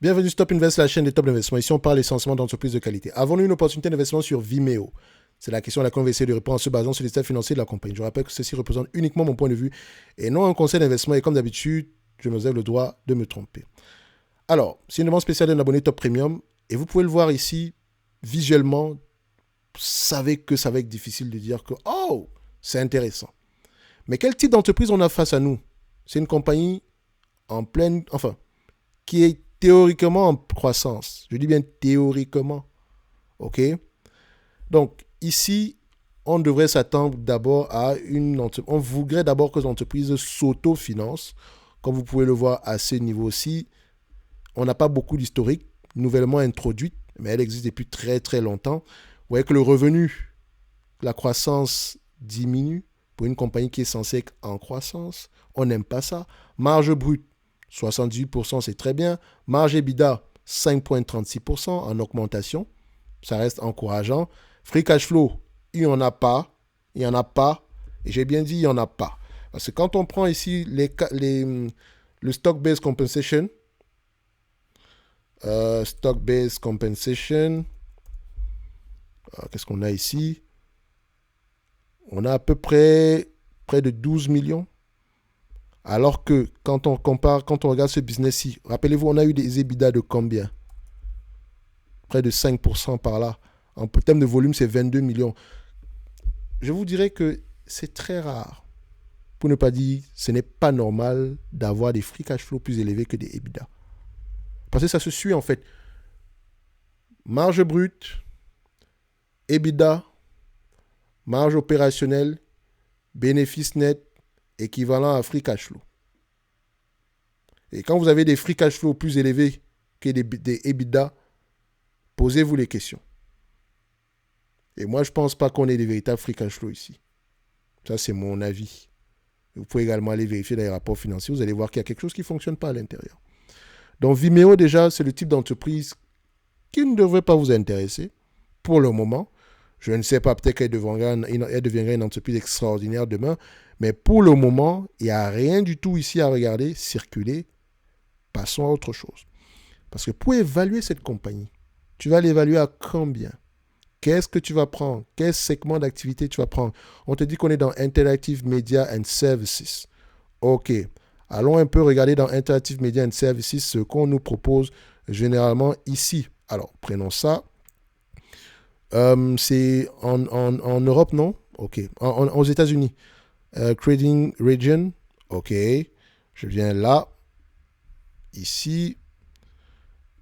Bienvenue sur Top Invest, la chaîne des top d'investissement. Ici, on parle essentiellement d'entreprises de qualité. Avons-nous une opportunité d'investissement sur Vimeo? C'est la question à laquelle on va essayer de répondre en se basant sur les états financiers de la compagnie. Je rappelle que ceci représente uniquement mon point de vue et non un conseil d'investissement. Et comme d'habitude, je me réserve le droit de me tromper. Alors, c'est une demande spéciale d'un abonné Top Premium. Et vous pouvez le voir ici, visuellement, vous savez que ça va être difficile de dire que, oh, c'est intéressant. Mais quel type d'entreprise on a face à nous? C'est une compagnie en pleine, qui est théoriquement en croissance. Je dis bien théoriquement. OK? Donc, ici, on devrait s'attendre d'abord à une entreprise. On voudrait d'abord que l'entreprise s'auto-finance. Comme vous pouvez le voir à ce niveau-ci, on n'a pas beaucoup d'historique, nouvellement introduite, mais elle existe depuis très très longtemps. Vous voyez que le revenu, la croissance diminue pour une compagnie qui est censée être en croissance. On n'aime pas ça. Marge brute, 78%, c'est très bien. Marge EBITDA, 5,36% en augmentation. Ça reste encourageant. Free cash flow, il n'y en a pas. Il n'y en a pas. Et j'ai bien dit, il n'y en a pas. Parce que quand on prend ici le stock-based compensation, qu'est-ce qu'on a ici? On a à peu près de 12 millions. Alors que quand on compare, quand on regarde ce business-ci, rappelez-vous, on a eu des EBITDA de combien? Près de 5% par là. En termes de volume, c'est 22 millions. Je vous dirais que c'est très rare. Pour ne pas dire, ce n'est pas normal d'avoir des free cash flow plus élevés que des EBITDA. Parce que ça se suit en fait. Marge brute, EBITDA, marge opérationnelle, bénéfice net, équivalent à free cash flow. Et quand vous avez des free cash flow plus élevés que des EBITDA, posez-vous les questions. Et moi, je ne pense pas qu'on ait des véritables free cash flow ici. Ça, c'est mon avis. Vous pouvez également aller vérifier dans les rapports financiers. Vous allez voir qu'il y a quelque chose qui ne fonctionne pas à l'intérieur. Donc, Vimeo, déjà, c'est le type d'entreprise qui ne devrait pas vous intéresser pour le moment. Je ne sais pas, peut-être qu'elle deviendra une entreprise extraordinaire demain. Mais pour le moment, il n'y a rien du tout ici à regarder, circuler. Passons à autre chose. Parce que pour évaluer cette compagnie, tu vas l'évaluer à combien? Qu'est-ce que tu vas prendre? Quel segment d'activité tu vas prendre? On te dit qu'on est dans Interactive Media and Services. OK. Allons un peu regarder dans Interactive Media and Services ce qu'on nous propose généralement ici. Alors, prenons ça. C'est en Europe, non? OK. Aux États-Unis. Trading Region. OK. Je viens là. Ici.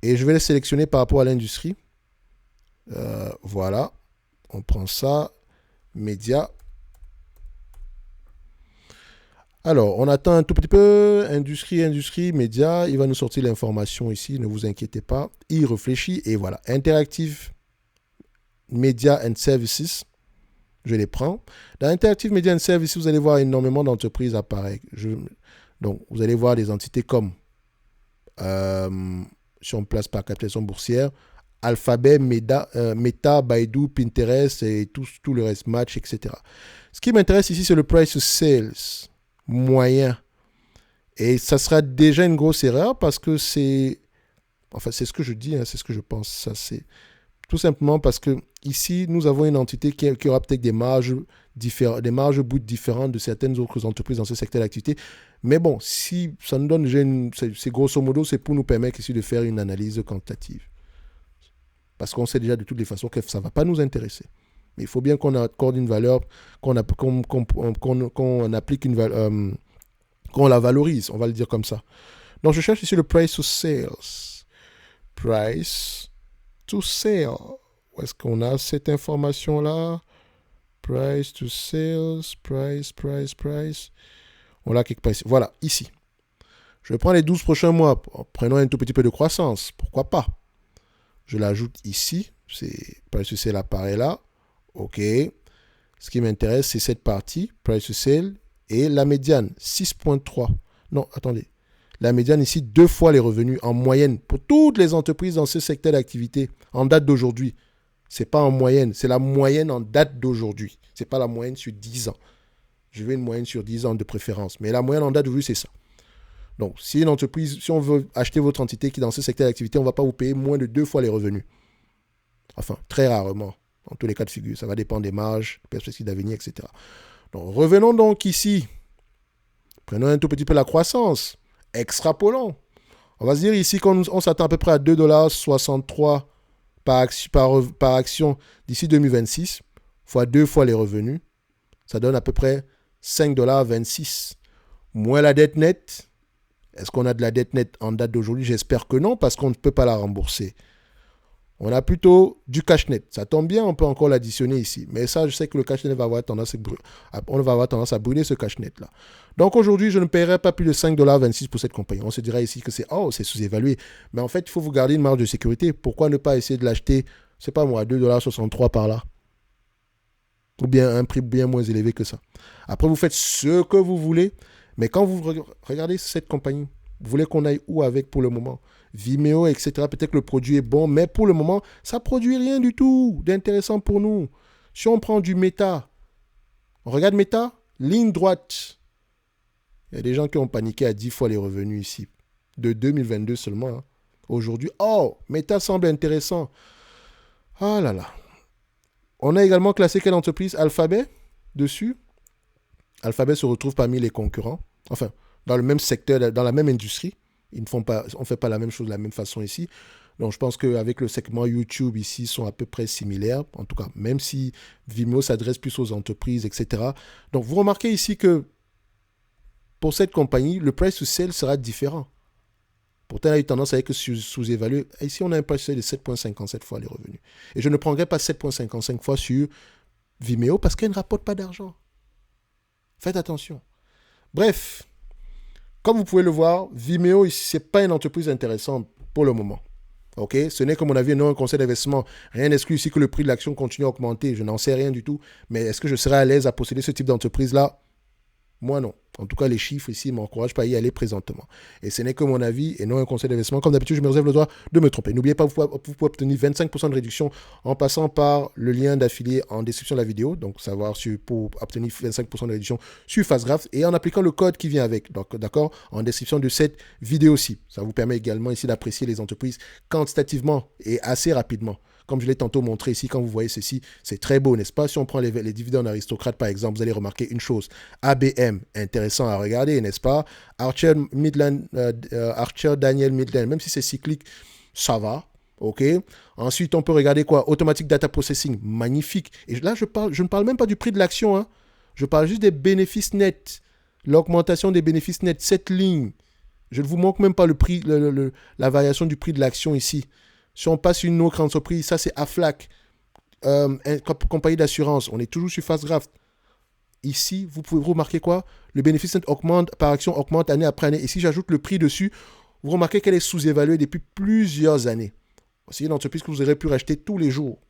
Et je vais les sélectionner par rapport à l'industrie. Voilà. On prend ça. Média. Alors, on attend un tout petit peu. Industrie, média. Il va nous sortir l'information ici. Ne vous inquiétez pas. Il réfléchit. Et voilà. Interactive Media and Services. Je les prends. Dans Interactive Media and Services, vous allez voir énormément d'entreprises apparaître. Donc, vous allez voir des entités comme, si on place par capitalisation boursière, Alphabet, Meta, Baidu, Pinterest et tout le reste, Match, etc. Ce qui m'intéresse ici, c'est le price to sales moyen. Et ça sera déjà une grosse erreur parce que c'est ce que je dis, hein, c'est ce que je pense. Ça, c'est tout simplement parce que ici, nous avons une entité qui aura peut-être des marges brutes différentes de certaines autres entreprises dans ce secteur d'activité. Mais bon, si ça nous donne déjà c'est grosso modo, c'est pour nous permettre ici de faire une analyse quantitative. Parce qu'on sait déjà de toutes les façons que ça ne va pas nous intéresser. Mais il faut bien qu'on accorde une valeur, qu'on applique une valeur, qu'on la valorise, on va le dire comme ça. Donc, je cherche ici le price to sales. Price to sale. Où est-ce qu'on a cette information-là? Price to sales, price. On l'a quelque part ici. Voilà, ici. Je prends les 12 prochains mois. Prenons un tout petit peu de croissance. Pourquoi pas? Je l'ajoute ici. Price to sale apparaît là. OK. Ce qui m'intéresse, c'est cette partie, price to sale, et la médiane, 6,3. Non, attendez. La médiane ici, 2 fois les revenus en moyenne pour toutes les entreprises dans ce secteur d'activité en date d'aujourd'hui. Ce n'est pas en moyenne, c'est la moyenne en date d'aujourd'hui. Ce n'est pas la moyenne sur 10 ans. Je veux une moyenne sur 10 ans de préférence. Mais la moyenne en date d'aujourd'hui, c'est ça. Donc, si une entreprise, si on veut acheter votre entité qui est dans ce secteur d'activité, on ne va pas vous payer moins de 2 fois les revenus. Enfin, très rarement, dans tous les cas de figure. Ça va dépendre des marges, perspectives d'avenir, etc. Donc, revenons donc ici. Prenons un tout petit peu la croissance. Extrapolons. On va se dire ici qu'on s'attend à peu près à 2,63 $ par action d'ici 2026, fois 2 fois les revenus. Ça donne à peu près 5,26 $. Moins la dette nette. Est-ce qu'on a de la dette nette en date d'aujourd'hui? J'espère que non, parce qu'on ne peut pas la rembourser. On a plutôt du cash net. Ça tombe bien, on peut encore l'additionner ici. Mais ça, je sais que le cash net va avoir tendance à brûler ce cash net là. Donc aujourd'hui, je ne paierai pas plus de 5,26 $ pour cette compagnie. On se dira ici que c'est sous-évalué. Mais en fait, il faut vous garder une marge de sécurité. Pourquoi ne pas essayer de l'acheter, c'est pas moi, à 2,63 $ par là? Ou bien un prix bien moins élevé que ça. Après, vous faites ce que vous voulez. Mais quand vous regardez cette compagnie, vous voulez qu'on aille où avec pour le moment? Vimeo, etc. Peut-être que le produit est bon, mais pour le moment, ça ne produit rien du tout d'intéressant pour nous. Si on prend du Meta, on regarde Meta, ligne droite. Il y a des gens qui ont paniqué à 10 fois les revenus ici, de 2022 seulement. Hein. Aujourd'hui, Meta semble intéressant. Ah là là. On a également classé quelle entreprise? Alphabet, dessus. Alphabet se retrouve parmi les concurrents. Enfin, dans le même secteur, dans la même industrie. On ne fait pas la même chose de la même façon ici. Donc, je pense qu'avec le segment YouTube ici, ils sont à peu près similaires. En tout cas, même si Vimeo s'adresse plus aux entreprises, etc. Donc, vous remarquez ici que pour cette compagnie, le price to sell sera différent. Pourtant, il a eu tendance à être sous-évalué. Ici, on a un price to sell de 7,57 fois les revenus. Et je ne prendrai pas 7,55 fois sur Vimeo parce qu'elle ne rapporte pas d'argent. Faites attention. Bref, comme vous pouvez le voir, Vimeo, ce n'est pas une entreprise intéressante pour le moment. Ok, ce n'est, comme mon avis, non un conseil d'investissement. Rien n'exclut ici que le prix de l'action continue à augmenter. Je n'en sais rien du tout. Mais est-ce que je serai à l'aise à posséder ce type d'entreprise-là? Moi, non. En tout cas, les chiffres ici ne m'encouragent pas à y aller présentement. Et ce n'est que mon avis et non un conseil d'investissement. Comme d'habitude, je me réserve le droit de me tromper. N'oubliez pas, vous pouvez obtenir 25% de réduction en passant par le lien d'affilié en description de la vidéo. Donc, pour obtenir 25% de réduction sur FastGraphs et en appliquant le code qui vient avec. Donc, d'accord, en description de cette vidéo-ci. Ça vous permet également ici d'apprécier les entreprises quantitativement et assez rapidement. Comme je l'ai tantôt montré ici, quand vous voyez ceci, c'est très beau, n'est-ce pas? Si on prend les dividendes aristocrates, par exemple, vous allez remarquer une chose. ABM, intéressant à regarder, n'est-ce pas? Archer Daniel Midland, même si c'est cyclique, ça va. OK. Ensuite, on peut regarder quoi? Automatic Data Processing, magnifique. Et là, je ne parle même pas du prix de l'action. Hein. Je parle juste des bénéfices nets. L'augmentation des bénéfices nets, cette ligne. Je ne vous manque même pas le prix, la variation du prix de l'action ici. Si on passe une autre entreprise, ça c'est Aflac, compagnie d'assurance. On est toujours sur FastGraphs. Ici, vous pouvez remarquer quoi? Le bénéfice net augmente, par action augmente année après année. Et si j'ajoute le prix dessus, vous remarquez qu'elle est sous-évaluée depuis plusieurs années. C'est une entreprise que vous aurez pu racheter tous les jours.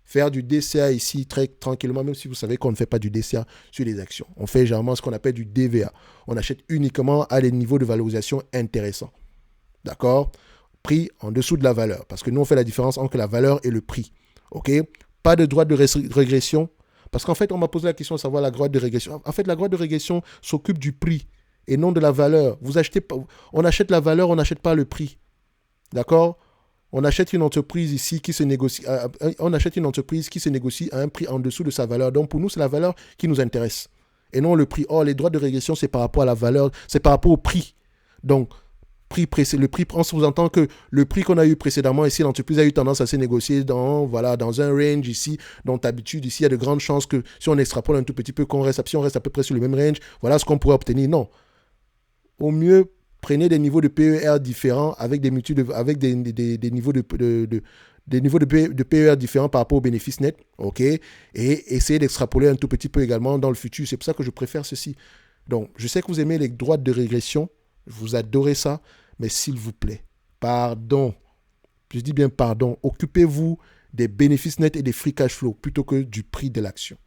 Faire du DCA ici très tranquillement, même si vous savez qu'on ne fait pas du DCA sur les actions. On fait généralement ce qu'on appelle du DVA. On achète uniquement à des niveaux de valorisation intéressants. D'accord? Prix en dessous de la valeur. Parce que nous, on fait la différence entre la valeur et le prix. OK? Pas de droite de régression. Parce qu'en fait, on m'a posé la question de savoir la droite de régression. En fait, la droite de régression s'occupe du prix et non de la valeur. On achète la valeur, on n'achète pas le prix. D'accord? On achète une entreprise ici qui se négocie. On achète une entreprise qui se négocie à un prix en dessous de sa valeur. Donc, pour nous, c'est la valeur qui nous intéresse. Et non le prix. Les droits de régression, c'est par rapport à la valeur, c'est par rapport au prix. Donc, le prix, on sous-entend que le prix qu'on a eu précédemment, ici, l'entreprise a eu tendance à se négocier dans un range ici, dont d'habitude, ici, il y a de grandes chances que si on extrapole un tout petit peu, si on reste à peu près sur le même range, voilà ce qu'on pourrait obtenir. Non. Au mieux, prenez des niveaux de PER différents avec des niveaux de PER différents par rapport aux bénéfices nets, ok, et essayez d'extrapoler un tout petit peu également dans le futur. C'est pour ça que je préfère ceci. Donc, je sais que vous aimez les droites de régression, vous adorez ça, mais s'il vous plaît, pardon, je dis bien pardon, occupez-vous des bénéfices nets et des free cash flow plutôt que du prix de l'action.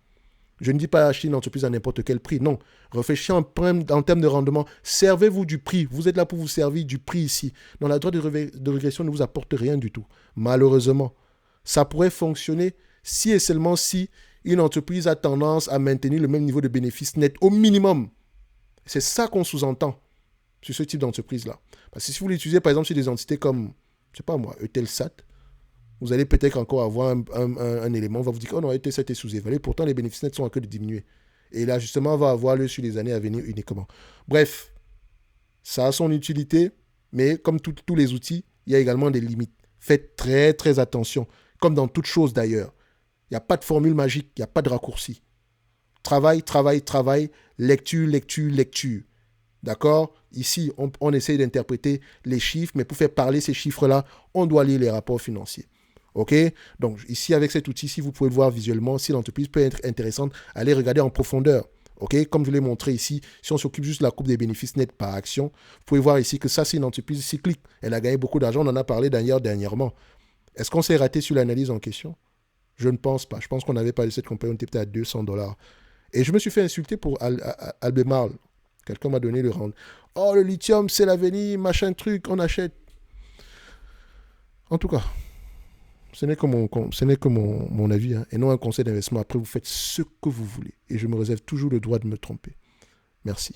Je ne dis pas acheter une entreprise à n'importe quel prix, non. Réfléchissez en termes de rendement, servez-vous du prix. Vous êtes là pour vous servir du prix ici. Donc la droite de régression ne vous apporte rien du tout, malheureusement. Ça pourrait fonctionner si et seulement si une entreprise a tendance à maintenir le même niveau de bénéfices nets au minimum. C'est ça qu'on sous-entend. sur ce type d'entreprise-là. Parce que si vous l'utilisez, par exemple, sur des entités comme, je sais pas moi, Eutelsat, vous allez peut-être encore avoir un élément, on va vous dire, oh non, Eutelsat est sous-évalué, pourtant les bénéfices nets sont en train de diminuer. Et l'ajustement va avoir lieu sur les années à venir uniquement. Bref, ça a son utilité, mais comme tous les outils, il y a également des limites. Faites très, très attention, comme dans toute chose d'ailleurs. Il n'y a pas de formule magique, il n'y a pas de raccourci. Travail, travail, travail, lecture, lecture, lecture. D'accord? Ici, on essaye d'interpréter les chiffres, mais pour faire parler ces chiffres-là, on doit lire les rapports financiers. OK? Donc, ici, avec cet outil, si vous pouvez le voir visuellement, si l'entreprise peut être intéressante, allez regarder en profondeur. OK? Comme je l'ai montré ici, si on s'occupe juste de la courbe des bénéfices nets par action, vous pouvez voir ici que ça, c'est une entreprise cyclique. Elle a gagné beaucoup d'argent, on en a parlé d'ailleurs dernièrement. Est-ce qu'on s'est raté sur l'analyse en question? Je ne pense pas. Je pense qu'on avait parlé de cette compagnie, on était peut-être à $200. Et je me suis fait insulter pour Albemarle. Quelqu'un m'a donné le rang. Oh, le lithium, c'est l'avenir, machin truc, on achète. En tout cas, ce n'est que mon avis, hein, et non un conseil d'investissement. Après, vous faites ce que vous voulez. Et je me réserve toujours le droit de me tromper. Merci.